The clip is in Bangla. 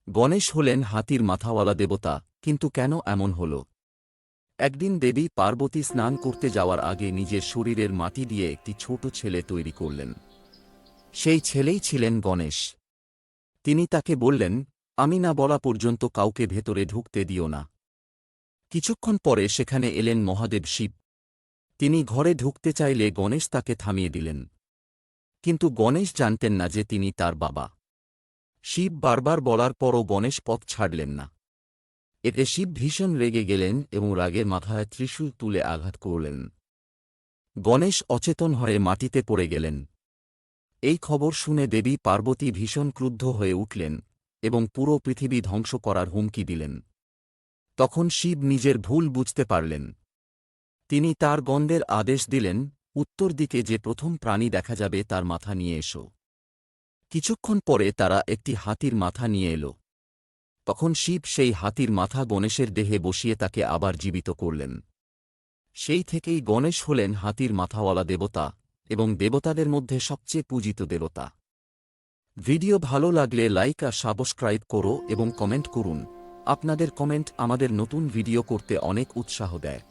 গণেশ হলেন হাতির মাথাওয়ালা দেবতা, কিন্তু কেন এমন হল? একদিন দেবী পার্বতী স্নান করতে যাওয়ার আগে নিজের শরীরের মাটি দিয়ে একটি ছোট ছেলে তৈরি করলেন। সেই ছেলেই ছিলেন গণেশ। তিনি তাকে বললেন, আমি না বলা পর্যন্ত কাউকে ভেতরে ঢুকতে দিও না। কিছুক্ষণ পরে সেখানে এলেন মহাদেব শিব। তিনি ঘরে ঢুকতে চাইলে গণেশ তাকে থামিয়ে দিলেন। কিন্তু গণেশ জানতেন না যে তিনি তার বাবা। শিব বারবার বলার পরও গণেশ পথ ছাড়লেন না। এতে শিব ভীষণ রেগে গেলেন এবং রাগের মাথায় ত্রিশূল তুলে আঘাত করলেন। গণেশ অচেতন হয়ে মাটিতে পড়ে গেলেন। এই খবর শুনে দেবী পার্বতী ভীষণ ক্রুদ্ধ হয়ে উঠলেন এবং পুরো পৃথিবী ধ্বংস করার হুমকি দিলেন। তখন শিব নিজের ভুল বুঝতে পারলেন। তিনি তার গণদের আদেশ দিলেন, উত্তর দিকে যে প্রথম প্রাণী দেখা যাবে তার মাথা নিয়ে এসো। কিছুক্ষণ পরে তারা একটি হাতির মাথা নিয়ে এল। তখন শিব সেই হাতির মাথা গণেশের দেহে বসিয়ে তাকে আবার জীবিত করলেন। সেই থেকেই গণেশ হলেন হাতির মাথাওয়ালা দেবতা এবং দেবতাদের মধ্যে সবচেয়ে পূজিত দেবতা। ভিডিও ভালো লাগলে লাইক আর সাবস্ক্রাইব করো এবং কমেন্ট করুন। আপনাদের কমেন্ট আমাদের নতুন ভিডিও করতে অনেক উৎসাহ দেয়।